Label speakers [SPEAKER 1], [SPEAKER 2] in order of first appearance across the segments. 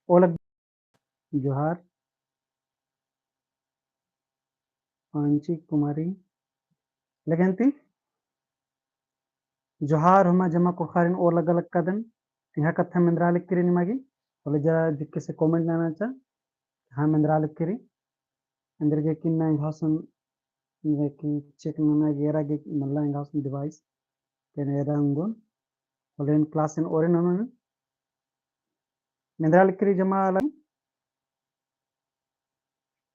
[SPEAKER 1] ओलग जोहार आंची कुमारी लगेंती जोहार हुमा जमा कोखारिन ओलग अलग कदन तिहा कथा मंद्रालिक किरी निमागी ओले जरा जिक्के से कमेंट नाना चा हाँ मंद्रालिक किरी अंदर के किन्ना इंघासन की चेक नाना गेरा गे मल्ला इंघासन डिवाइस केने रंगोन ओले इन क्लास इन ओरे नाना मंद्रालिक किरी जमा अलग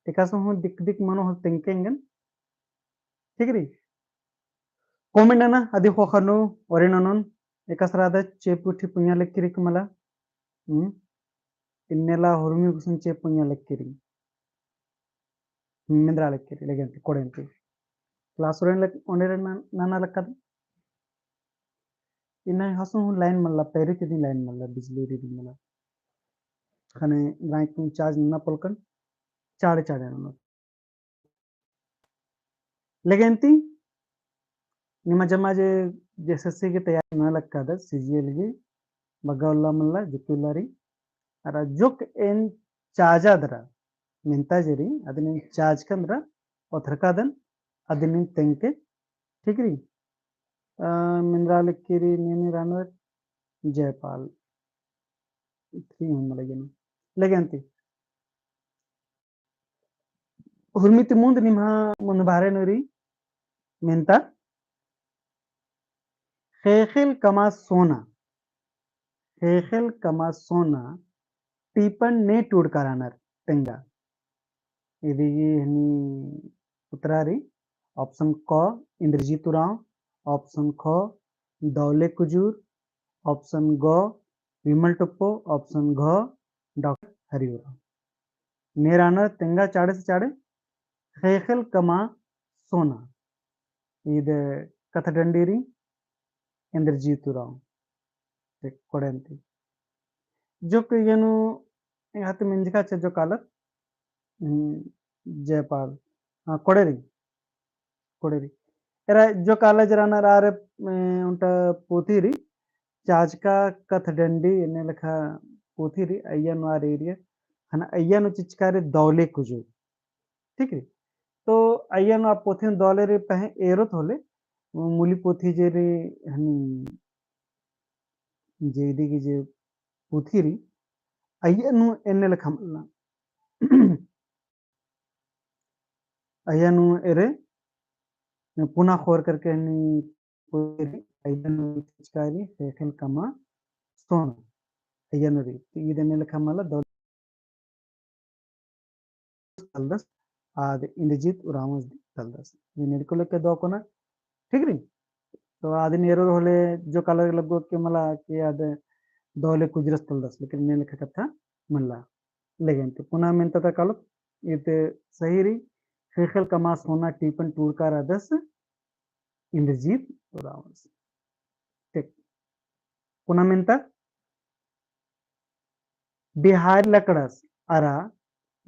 [SPEAKER 1] टिकासो हूँ दिक दिक मनो हो तिंकेंगन ठीक री कमेंट नाना अदि खोखनु ओरे नानोन एकसरादा चेपुठी पुnya lekiri kumala innela horumi kusun che punya lekiri mindra lekiri legenti kodenti class oren lek onere nana lekad inna hasu line malla peri kidi line malla bijli ri malla khane like charge na polkan chade chade no legenti ನಿಮ್ಮ ಜಮಾಜೆ ಎಸ್ಎಸ್ಸಿಗೆ ತಯಾರಿ ಮಾಡಲಕ್ಕಾದ ಸಿಜಿಎಲ್ಗೆ ಬಗವಲ್ಲ ಮಲ್ಲ ಜಿಕ್ಕುಲ್ಲಾರಿ ಅರ ಜೊಕ್ ಏನ್ ಚಾಜಾದ್ರ ಮಿಂತಾಜರಿ ಅದನ್ನ ಚಾಜ್ಕಂದ್ರ ಒಥರ್ಕಾದನ್ ಅದನ್ನ ತೆಂಕೆ ठीक री मिनरालक्किरी ನೇನಿ ರಾನರ್ ಜಯಪಾಲ್ 3 ಮಲಗಿನ ಲಗಂತಿ ಹುರ್ಮಿತಿ ಮುಂದ ನಿಮ್ಮ ಮುಂದ ಬಾರೆನರಿ ಮಿಂತಾ खेखिल कमा सोना टीपन ने टूड करानर तेंगा ఇది उत्तरारी ऑप्शन क इंद्रजीत उरांव ऑप्शन ख दौले कुजूर ऑप्शन ग विमल टप्पो ऑप्शन घ डॉक्टर हरिउराव नेरानर तेंगा चाड़े से चाड़े खेखिल कमा सोना ಇದು ಕಥಡಂಡಿರಿ इंद्रजीत उरांव ಕೊಡೆಂತಿ ಜೊಕ್ ಏನು ಹತ್ತು ಮಿಂಜಿಕಾ ಚ ಜೊ ಕಾಲರ್ जयपाल हाँ कोडेरी कोडेरी एरा जो काला जराना रारे उनटा पोथीरी चाजका कथडंडी ने लिखा पोथीरी अय्यन वार एरिया हना अय्यन चिचकारे दौले कुजू ठीक है तो अय्यन आप पोथी दौले रे पहे एरोत होले मूली पोथी जे रे हनी जेडी की जे पोथीरी अय्यनु एने लिखा मल्ला अय्यनु एरे पुनः खोर करके चिचकारी खेखिल कमा सोना अय्यनरी ಇದನ್ನೇ ಲೆಕ್ಕಮಲ್ಲ तलदस आद इंद्रजीत उरावस तलदस ये निर्कुल के दो कोना ठीक री तो आदि नेरो होले जो कलर लगो के मला के आद दोले कुजरस तलदस लेकिन ने लिखा कथा मल्ला लेगेंते पुनः में तता कालो इते सही री खेखिल कमा सोना टीपन टूरकार आदस इंद्रजीत उरावस ठीक पुनः में बिहार लकड़स अरा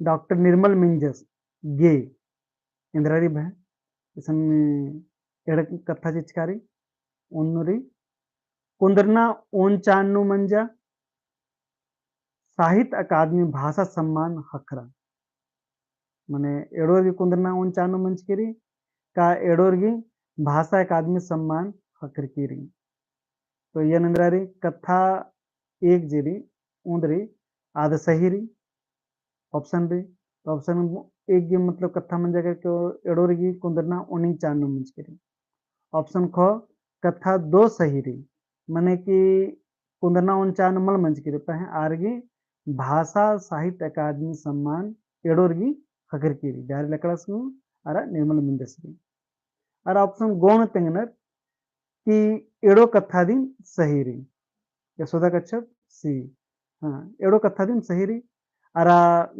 [SPEAKER 1] डॉक्टर निर्मल मिंजस गे इंद्रारी भय इसमें एड़क कथा चिचकारी उन्नूरी कुंदरना ओंचान्नु मंजा साहित्य अकादमी भाषा सम्मान हखरा मने एडोरगी कुंदरना ओंचान्नु मंच किरी का एडोरगी भाषा अकादमी सम्मान हखर किरी तो ये इंद्रारी कथा एक जेरी उंदरी आधा सही री ऑप्शन बी तो ऑप्शन एक गे मतलब कथा मन जगह के एडोरगी कुंदरना ओनिंग चान्नु मंच किरी ऑप्शन ख कथा दो सही री मने कि कुंदरना उनचान मल मंच किरी पहे आरगी भाषा साहित्य अकादमी सम्मान एडोरगी हकर किरी डायरी लकड़सनु अरा निर्मल मिंदसरी अरा ऑप्शन गोण तेंगनर कि एडो कथा दिन सही री यशोदा कच्छप सी हाँ एडो कथा दिन सही री अरा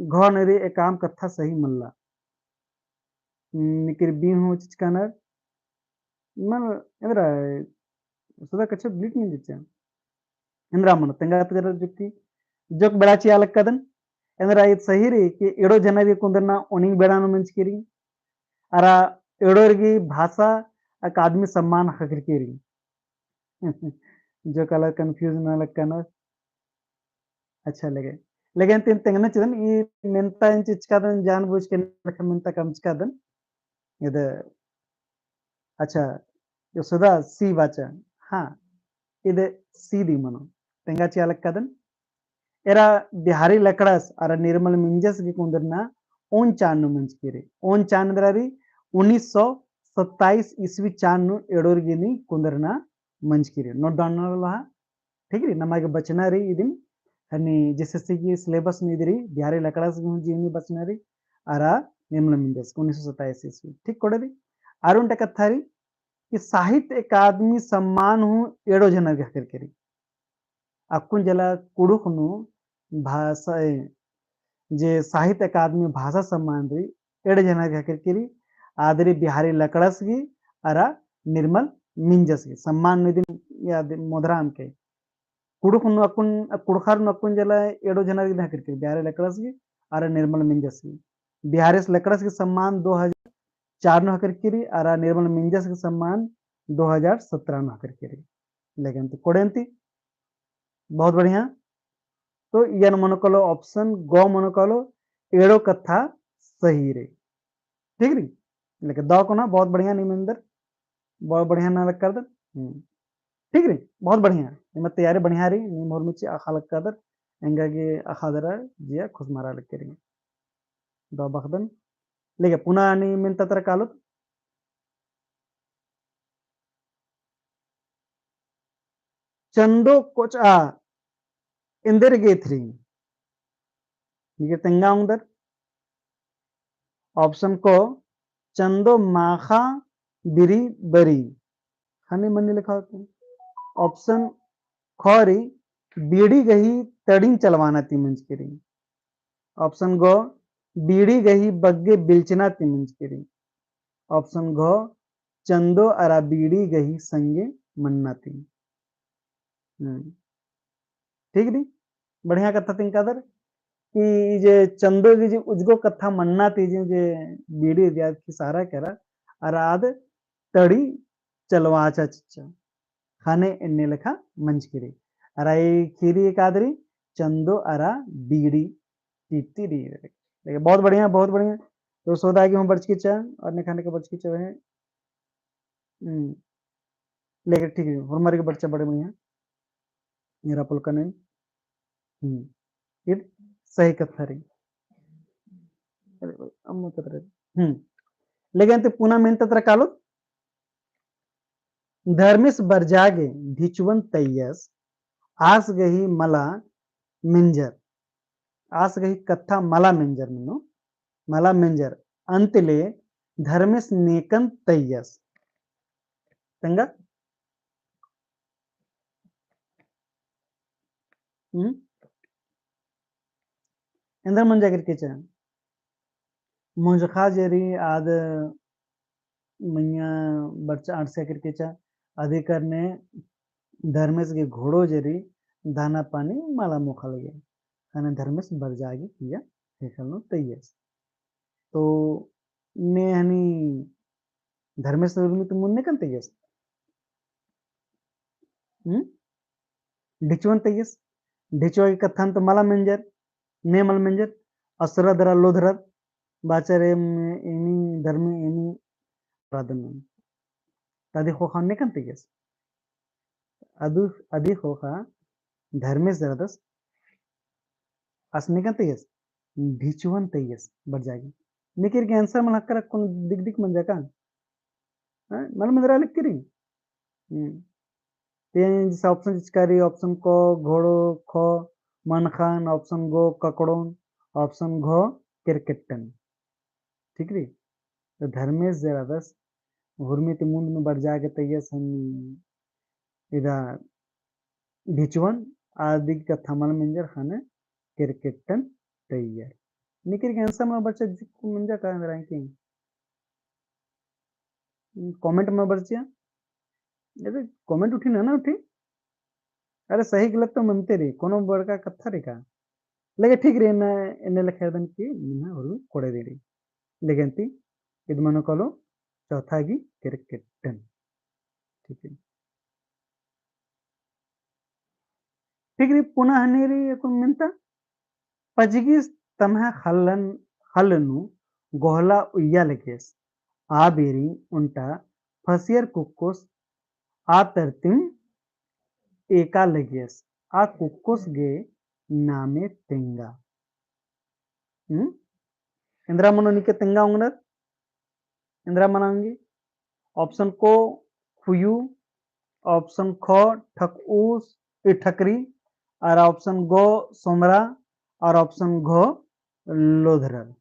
[SPEAKER 1] घ नरी एकाम कथा सही मल्ला निकिर बी हो चिचकानर मन एंद्रा सुधा कच्छप ब्लिट नहीं दिच्छा एंद्रा मन तेंगा तगर जुक्ति जोक बेड़ाची आलक कदन एंद्रा it सही री कि एडो जनरी कुंदरना ओनिंग बेड़ानो मंच किरी अरा एडोरगी भाषा अकादमी सम्मान हकर किरी जो कलर कंफ्यूज ना लग करना अच्छा लगे लेकिन तीन तेंगना चिदन ई मेंता इंच चिकादन जानबूझ के मेंता कम चिकादन ಇದು अच्छा सुधा सी baca हाँ ಇದು सीधी मनो तेंगा चियालक कदन era बिहारी लकड़स अरा निर्मल मिंजस की कुंदरना ओन चानु मंच किरे ओन चांद्रारी 1927 ईस्वी चानु एडोरगिनी कुंदरना मंच किरे नोट डाउन लहा ठीक है नमागे बचना री इदिन हनी जिससे की सिलेबस में इधरी बिहारी लकड़स जीवनी बचना री अरा निर्मल मिंजस 1927 ईस्वी ठीक कोड़े री अरुण टकथारी कि साहित्य अकादमी सम्मान हूँ एडो जनर करके अक्कुन जला कुडुकनु भाषा जे साहित्य अकादमी भाषा सम्मान री एड जना करके आदरी बिहारी लकड़स की अरा निर्मल मिंजस की सम्मान निधि या मोदराम के कुडुकनु अक्कुन कुडखार अक्कुन जला एडो जना करके बिहारी लकड़स की अरा निर्मल मिंजस की बिहारी लकड़स की सम्मान 2004 में करके अरा निर्मल मिंजस की सम्मान 2017 में करके लेकिन तो कोडेंती बहुत बढ़िया तो यन मनोकलो ऑप्शन गो मनोकलो एड़ो कथा सही रे ठीक री लेकिन दो को ना बहुत बढ़िया निमिंदर बहुत बढ़िया ना लग कर दर ठीक री बहुत बढ़िया निम तैयारी बढ़िया री निम और मिची आखा लग कर दर एंगा की आखा दरा जिया खुश मारा लग करी दो बखदन लेकिन पुनः निमिन तत्र कालो चंदो कोच आ इंदर गे थ्री ये तेंगा उंदर ऑप्शन को चंदो माखा बिरी बरी खाने मन लिखा होता है ऑप्शन खौरी बीड़ी गही तड़िंग चलवाना ती मंच करी ऑप्शन गो बीड़ी गही बग्गे बिलचना ती मंच करी ऑप्शन घो चंदो अरा बीड़ी गही संगे मन्ना ती ठीक दी बढ़िया कथा तिंका दर कि जे चंदो की जे उजगो कथा मन्ना ती जे बीड़ी दिया की सारा करा अराद तड़ी चलवाचा चिच्चा खाने एन्ने लेखा मंच किरी अराई खीरी कादरी चंदो अरा बीड़ी टीटी डी देखिए बहुत बढ़िया तो सोदा की हम बर्च की चाय और ने खाने के बर्च की चाय है लेकिन ठीक है हमारे के बच्चा बड़े बढ़िया मेरा पुलका नहीं ये सही कथा रही अरे भाई अम्म कतरे लेकिन ते पुनः मेन तत्र कालो धर्मिस बरजागे भिचुवन तैयस आस गही मला मिंजर आस गही कथा मला मिंजर मनो मला मिंजर अंतले धर्मिस नेकन तैयस तंगा इंदर मन जाकर के चाहे मुझखा जेरी आद मैया बच्चा 8 से करके चा अधिकार ने धर्मेश के घोड़ो जेरी दाना पानी माला मुखा लगे खाना धर्मेश बर जागी किया फेंकल तैयस तो ने हनी धर्मेश में तुम मुन्ने कन तैयस ढिचवन तैयस ढिचवा की कथान तो माला मंजर ने मल मंजर असरदरा लोधरत बाचारे एनी धर्म एनी प्रादन तदी खोखा ने कन तैयस अदु अदी खोखा धर्मेश जरदस असने कन तैयस ढिचवन तैयस बर जागी निकिर के आंसर मन हक्कर कोन दिक दिक मन जाका मन मंदरा लिख करी जैसे ऑप्शन चिचकारी ऑप्शन को घोड़ो खो मनखान ऑप्शन गो ककड़ोन ऑप्शन घो क्रिकेटन ठीक री तो धर्मेश जरा दस हुर्मी ते मुंड में बढ़ जाके तैयस हम इधर ढिचवन आदि का थमल मंजर खाने क्रिकेटन तैयार निकिर के आंसर में बच्चा मंजा का रैंकिंग कमेंट में बच्चा अरे कमेंट उठी ना उठी अरे सही गलत तो मनते रही कोनो बड़का कथा रे का लेकिन ठीक रे ना इन्ने लखेदन की मिना और कोड़े दे रही लेकिन ती इद मनो कलो चौथा की क्रिकेटन ठीक है ठीक रे पुनः हनेरी कुन मिनता पजगिस तमह हल्लनु गोहला उయ్యాలకేస్ आबेरी उंटा फसियर कुक्कोस आ तरतिम एका लगियस आ कुक्कोस गे नामे तेंगा इंदिरा मनोनिके तेंगा उंगनर इंदिरा मनांगी ऑप्शन को खुयू ऑप्शन ख ठकऊस ठकरी और ऑप्शन गो सोमरा और ऑप्शन घ लोधरल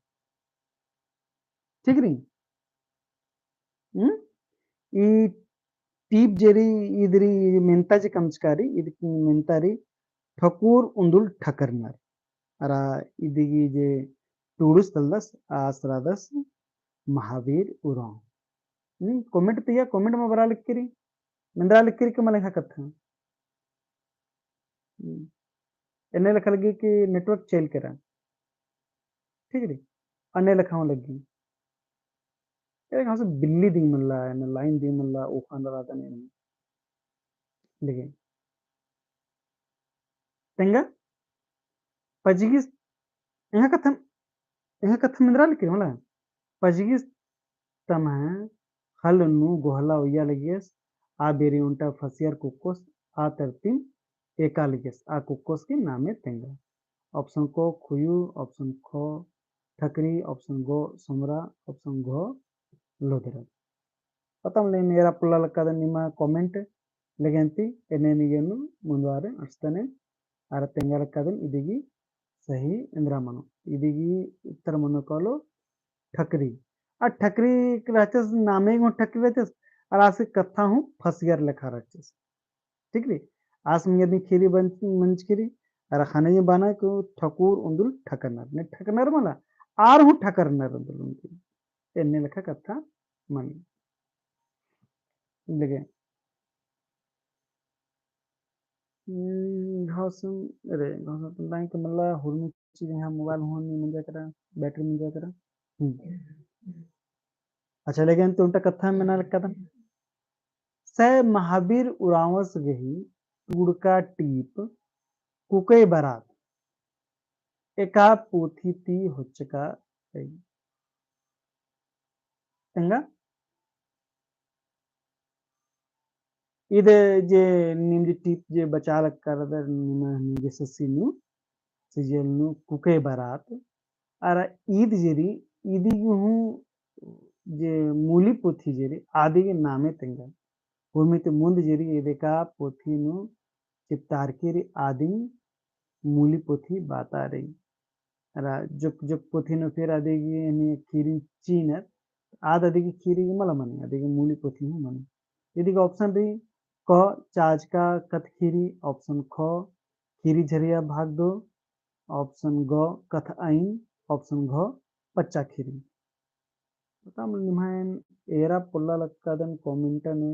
[SPEAKER 1] ठीक रही ఈ टीप जेरी इदरी मेंताची कमचकारी ಇದಕ್ಕೆ ಮೆಂತಾರಿ ठकूर उंदुल ठकरनर अरा इदिगी जे टूडुस तलदस आसरादस महावीर उराव कमेंट तिया कमेंट में बरा लिखिरी मंदरा लिखिरी के मलेखा कथा एने लखा लगी कि नेटवर्क चेल करा ठीक है अन्य लखाओ लगी एक हाँ से बिल्ली दी मल्ला है ना लाइन दी मल्ला ओ खान रहा नहीं लिखे तेंगा पजिगिस यहाँ कथम मंदरा लिखिरी मला पजिगिस तमा हलनु गोहला उయ్యాలకేస్ आ बेरी उंटा फसियर कुक्कोस आ तरतिम एकालिकेस आ कुक्कोस के नामे तेंगा ऑप्शन को खुयू ऑप्शन खो ठकरी ऑप्शन गो सोमरा ऑप्शन घो लोधरल ಪತಂಲೆ ನೇರ ಪುಲ್ಲಲಕ್ಕದ ನಿಮ್ಮ ಕಾಮೆಂಟ್ ಲೆಗೆಂತಿ ಎನ್ನೆನಿಗೆನು ಮುಂದುವಾರೆ ಅಷ್ಟನೆ ಆರ ತೆಂಗಲಕ್ಕದ ಇದಿಗಿ सही इंद्रामनो इदिगी उत्तर मनोकालो ठकरी आ ठकरी रहते नामे गो ठकरी रहते और आसे कथा हूँ फसियर लेखा रहते ठीक रे आस में यदि खीरी बन मंच खीरी और खाने में बना को ठकुर उंदुल ठकरनर ने ठकरनर मला आर हूँ ठकरनर उंदुल उनकी एन्ने लेखा कथा मन लगे घासम अरे घासम लाइन के मल्ला हुरमी चीज यहाँ मोबाइल होन में मुझे करा बैटरी मुझे करा अच्छा लेकिन तो उनका कथा में ना लगा था सह महावीर उरावस गही टूड़का टीप कुके बरात एका पोथी ती हुच्चका तेंगा ಇದು जे ನಿಮ್ದು ಟಿಪ್ जे बचाल करदर निजे ससीनु सिजलनु कुके बरात अर ईद जेरी इदिगु हूँ जे मूली पोथी जेरी आदिगे नामे तेंगा भूमित मुंद जेरी एदेका पोथीनु चित्तारकेरी आदि मूली पोथी बाता रही अर जुक जुक पोथीनु फिर आदिगे यानी खीरी चीनर आद आदिगे खीरी मला मने आदिगे मूली पोथी हूँ मने यदि ऑप्शन रही क चाज का कथ खीरी ऑप्शन ख खीरी झरिया भाग दो ऑप्शन ग कथ आइन ऑप्शन घ पच्चा खीरी पता निमायन एरा पुल्ला लक्कादन कमेंट ने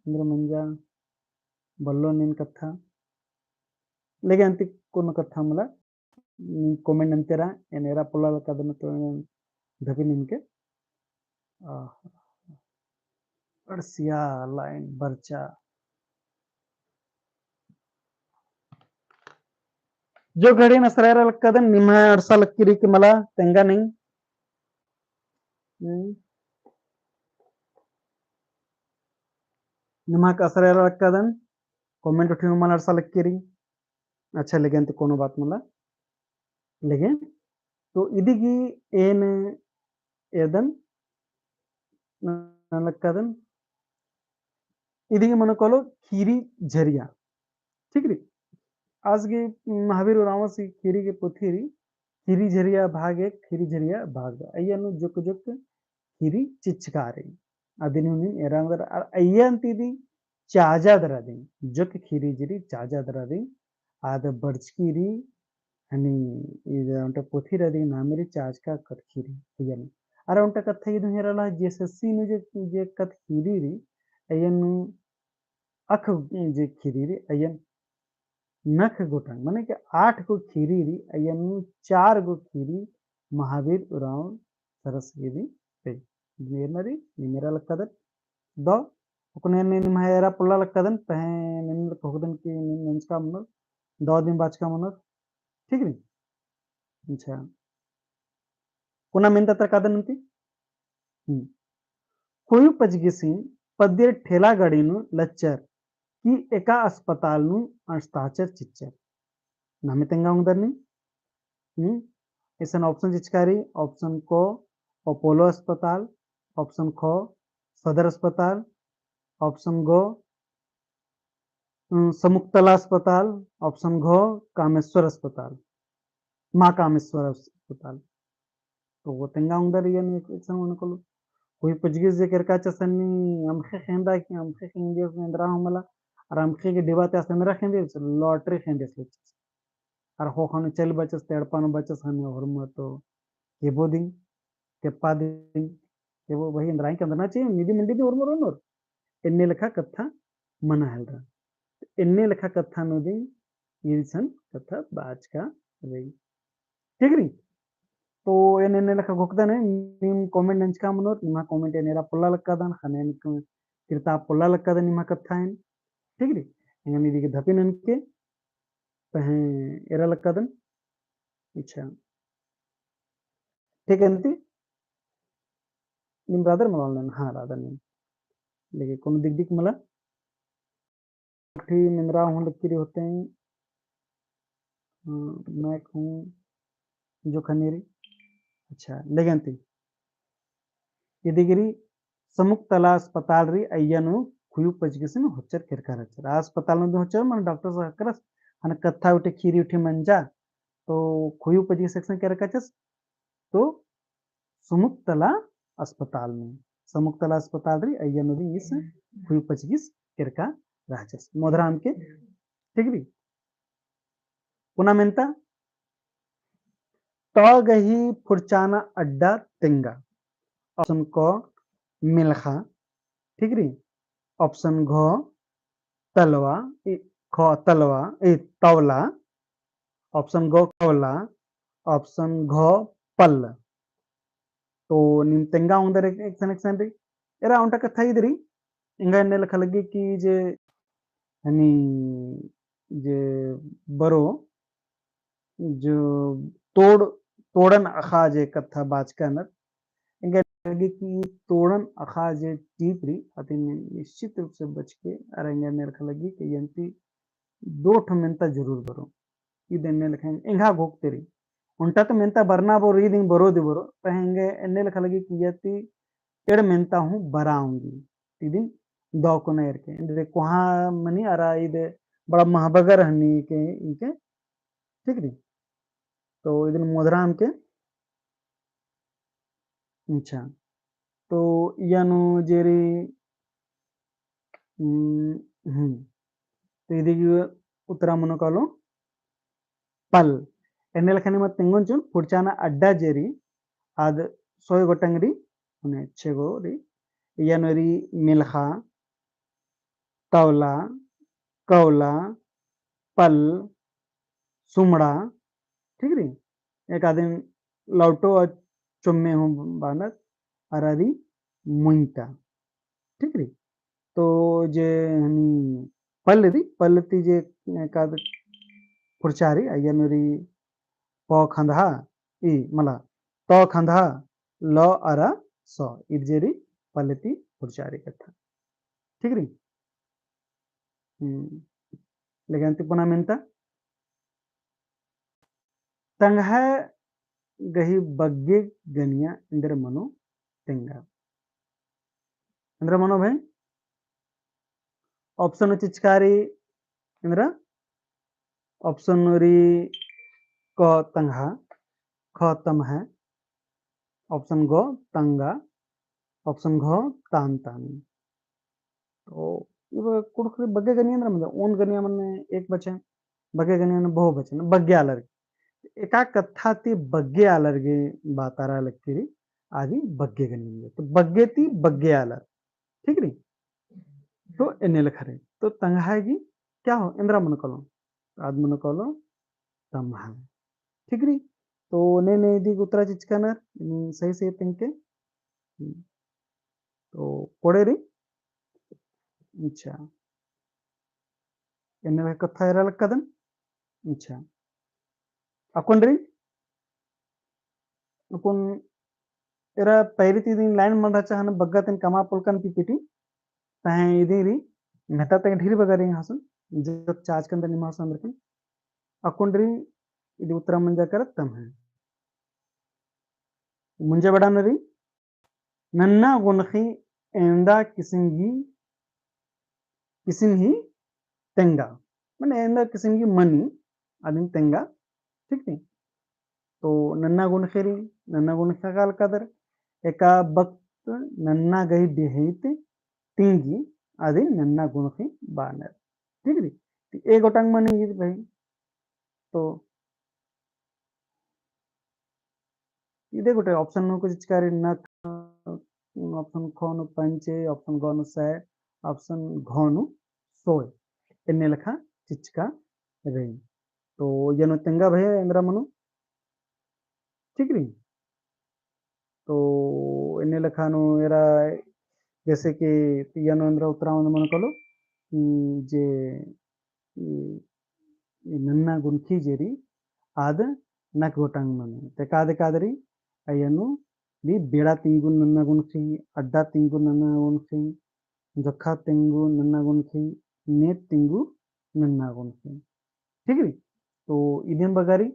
[SPEAKER 1] इंद्र मंजा बल्लो नेन कथा लेके अंति कोनो कथा मला कमेंट अंतेरा एन एरा पुल्ला लक्कादन तो धपी निनके अड़सिया लाइन बर्चा जो घड़ी नसरायरा लक्कादन निमा अड़सा लक्कीरी की मला तेंगा नहीं निमा का असरायरा लक्कादन कमेंट उठी मला अड़सा लक्कीरी अच्छा लेकिन तो कोनो बात मला लेकिन तो इदिगी एन एदन लक्कादन इदिगी मनकोलो खीरी झरिया ठीक री आज के महावीर रावण सी खीरी के पोथीरी खीरी झरिया भाग एक खीरी झरिया भाग दो अय्यनु जुक जुक खीरी चिचकारी अदिनुनी एरांगर अय्यंतिदी चाजा दरादी जुक खीरी झरी चाजा दरादी आद बर्चकीरी हनी ఇది అంటే పొథిరది నామెరి చాజ్కా కత్ఖీరి అయ్యను అర ఉంట కథ ఇది हेरला जेससी नु जे कत्खीरी री अयनु अख जे खीरी री अयन नख गोटंग माने कि 8 गो खीरी री अयनु 4 गो खीरी महावीर उराव सरस्वती पे नेमरी निमेरा लक्कदन दो उकने ने निमहेरा पुल्ला लक्कदन पहे निम्र कोगदन की निंचका मन दो दिन बाचका मन ठीक है। अच्छा पुन्हा मेन तत्र कादनंती कोई पजगिसी पद्य ठेला गाड़ीनु लच्चर की एका अस्पतालनु हस्ताक्षर चिच्चर नामितेंगा उंदरनी इसन ऑप्शन चिचकारी ऑप्शन को अपोलो अस्पताल ऑप्शन खो सदर अस्पताल ऑप्शन गो समुक्तला अस्पताल ऑप्शन घो कामेश्वर अस्पताल माँ कामेश्वर अस्पताल तो वो तेंगा उंदर ये इसन उनको कोई पजगिस जे करका चसनी amxe khenda ki amxe khindios nendra humala ar amxe ke debate asendra khindios lottery khindios lechis ar ho khanu chel bachas tedpanu bachas hanu hormato keboding kepading kebo bhai indrai ke andana chahiye nidi mindi di hormor honor enne lekha katha mana helra enne lekha katha nodi yilsan katha bachka rei ठीक री तो ಏನೇನೆ ಲೆಕ್ಕ ಗೊಕ್ದಾನೆ ನಿಮ್ comment ನೆಂಚ್ಕಾಮನೋರ್ ನಿಮ್ಮ comment ಏನೇರ ಪುಲ್ಲ ಲಕ್ಕದಾನ ಖನೇನ್ ಕಿರ್ತಾ ಪುಲ್ಲ ಲಕ್ಕದ ನಿಮ್ಮ ಕಥಾಯನ್ ठीक री ಹಿಂಗ ನಿದಿಗೆ ಧಪಿನನ್ಕೆ ಪಹೆ ಎರ ಲಕ್ಕದನ್ ಇಚ್ಛಾ ठीक है अंती निम ब्रदर मला हाँ राधा निम लेकिन कोनो दिख दिख मला ठीक निमरा हूँ लक्की होते हैं मैं हूँ जो खनेरी अच्छा लेकिन ती इदिगिरी समुक्तला अस्पताल री अय्यनु खुयु पचगिसिन होच्चर किरकार हच्चर आ अस्पताल नु होच्चर मन डॉक्टर सा हकरस अन कथा उठे खीरी उठे मंजा तो खुयु पचगिस सेक्शन किरकाचस तो समुक्तला अस्पताल में समुक्तला अस्पताल री अय्यनु री इस खुयु पचगिस किरका राचस मोधराम के ठीक री पुना मेंता तगही फुरचाना अड्डा तिंगा ऑप्शन को मिलखा ठीक री ऑप्शन घ तलवा ख तलवा तवला ऑप्शन गो कवला ऑप्शन घ पल तो निम तेंगा उंदर एक सनेक्शन री एरा उंटा कथा इदरी इंगा ने लखा लगी कि जे हनी जे बरो जो तोड़न अखा जे कथा बाचका नर इंगा लगी कि तोड़न अखा जे टीपरी अति निश्चित रूप से बच के अरे इंगा ने लखा लगी कि यंती दो ठमेंता जरूर बरो ಇದನ್ನೇ ಲೆಕ್ಕ ಹಿಂಗ ಹೋಗ್ತೀರಿ ಉಂಟತ ಮೆಂತ ಬರ್ನಾ ಬೋರು ಇದು ಹಿಂಗ್ ಬರೋದಿ ಬರೋ ಹಿಂಗೆ ಎಣ್ಣೆ ಲೆಕ್ಕ ಲಗಿ ಕಿಯತಿ एड़ मेंता हूँ बराऊंगी इदी दौकुना इरके इंदे कुहा मनी अरा इदे बड़ा महाबगर हनी के इनके ठीक री तो इदन मोदराम के अच्छा तो यानु जेरी तो इदिगी उत्तरा मनोकालो पल ಎಣ್ಣೆ ಲೆಕ್ಕನೆ ಮತ್ತೆ ತೆಂಗೊಂಚು ಪುಡ್ಚಾನ ಅಡ್ಡ ಜೇರಿ ಅದ್ ಸೋಯ್ ಗೊಟ್ಟಂಗಡಿ ಮನೆ ಚೆಗೋರಿ ಏನರಿ मिलखा तवला कवला पल सुमड़ा ठीक री एक आदमी लौटो और चुम्मे हूँ बानर अरारी मुंटा ठीक री तो जे पल री पलती जे एकाद पुरचारी अय्यनरी प खंधा ई मला तो खंधा ल अरा स इर्जेरी पलती पुरचारी कथा ठीक री लेकिन पुनः मिनता तंगह गही बग्गे गनिया इंद्र मनो तेंगा इंद्र मनो भाई ऑप्शन चिचकारी इंद्र ऑप्शन री क तंगा ख तम है ऑप्शन गो तंगा ऑप्शन घ तान तानी तो इव कुड़खरी बग्गे गनिया अंद्र म्हणजे ओन गनिया मने एक बचे बग्गे गनिया ने बहु बचे बग्गे आलर एका कथा ती बग्गे आलर गे बातारा लक्कीरी आदि बग्गे गनिया तो बग्गे ती बग्गे आलर ठीक री तो एने खरे तो तंगागी क्या हो इंद्रा मन कलो आद मन कलो तमहा ठीक री तो ने दी उत्तरा चिचकाना सही से तिंके तो कोड़े री अच्छा एने कथा इरा लक्कदन अच्छा akunri akun era pairi ti din line man racha han baggatin kama polkan pipiti tahe idiri meta te dhiri bagari hasun jab charge kan ni masan berkin akundri idi uttara manja karat tam hai munja bada nari nanna gunhi enda किसिम ही तेंगा माने एंदा किसिम की money adin tenga ठीक नहीं तो नन्ना गुण खगाल कदर एका बक्त नन्ना गई बेहित तिंगी आदि नन्ना गुण खी बानर ठीक नहीं एक गोटांग मनी भाई तो इदे गोटे ऑप्शन नो कुछ चिकारी नक ऑप्शन खोनु पंचे ऑप्शन गोनु से ऑप्शन घोनु सोय इन्ने लखा चिचका रही तो यनो तेंगा भैया इंद्रा मनु ठीक नहीं तो इन्ने लखानु एरा जैसे कि यनो इंद्रा उत्तरावण मन कलो जे ನನ್ನ ಗುಂಖಿಜೇರಿ ಆದ ನಕ್ ಗೊಟಂಗ್ ಮನೆ te kaade kaadri ayanu di beda tingu nanna gunchi adda tingu nanna gunchi jokha tingu nanna gunchi net tingu nanna gunchi ठीक है तो इधम बगारी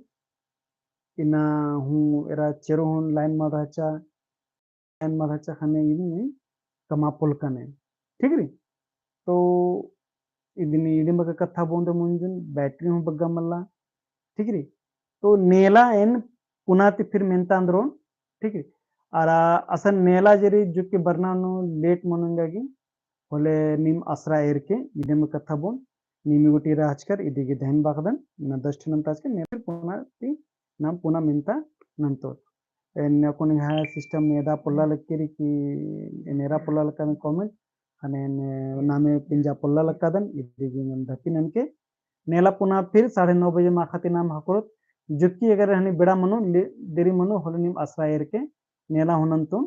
[SPEAKER 1] इना हूँ एरा चेरो हूँ लाइन माराचा खाने इधम कमापुल कने ठीक है तो इधनी इधम बगा कथा बोंदे मुंजन बैटरी हूँ बग्गा मल्ला ठीक है तो नेला एन पुनाति फिर मेंतांद्रोन ठीक है और असन नेला जरी जो के बरनानो लेट मनंगागी होले निम असरा एरके इदम कथा बोन निमी गुटी राजकर इदिगे ध्यान बागदन न दष्टनम ताजके नेफिर पुनाति नाम पुना मिंता नंतो एन कोन हा सिस्टम नेदा पुल्ला लक्केरी की नेरा पुल्ला लक्का में कमेंट अने नामे पिंजा पुल्ला लक्कादन इदिगे धपिनन के नेला पुना फिर 9:30 बजे माखाती नाम हकोत जुक्की अगर हनी बेड़ा मनो देरी मनो होले निम आश्रायर के नेला हुनंतो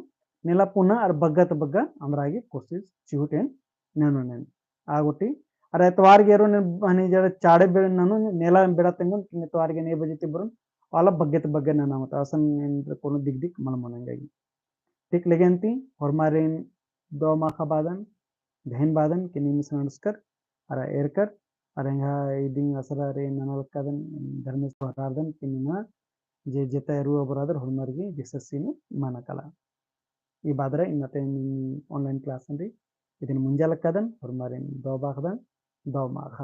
[SPEAKER 1] नेला पुना और बग्गा तो बग्गा अमरागे कोशिश चिहुटेन ननो नेन आगोटी अरे एतवार गेरो ने हनी जरा चाड़े बेड़ ननो नेला बेड़ा तेंगन एतवार के 9 बजे तिबरन वाला बग्गे तो बग्गे नना होता असन कोनो दिग दिग मन मनंगाई ठीक लेगेंती हरमारेन दो माखा बादन धैन बादन के निम संस्कर अरा एरकर अरेंगा इदिंग असरा रे ननलक्कादन धर्मेश होरार्दन किनिमा जे जेता रू बरादर हरमारगी जिससिनु मानकला ಈ ಬಾದ್ರೆ ಇನ್ನತೆ ಆನ್ಲೈನ್ ಕ್ಲಾಸ್ ಅಂದಿ ಇದನ್ನ ಮುಂಜಾಲಕ್ಕದನ್ ಹರಮಾರಿನ್ ದೋ ಬಾಖದನ್ ದೋ ಮಾಖ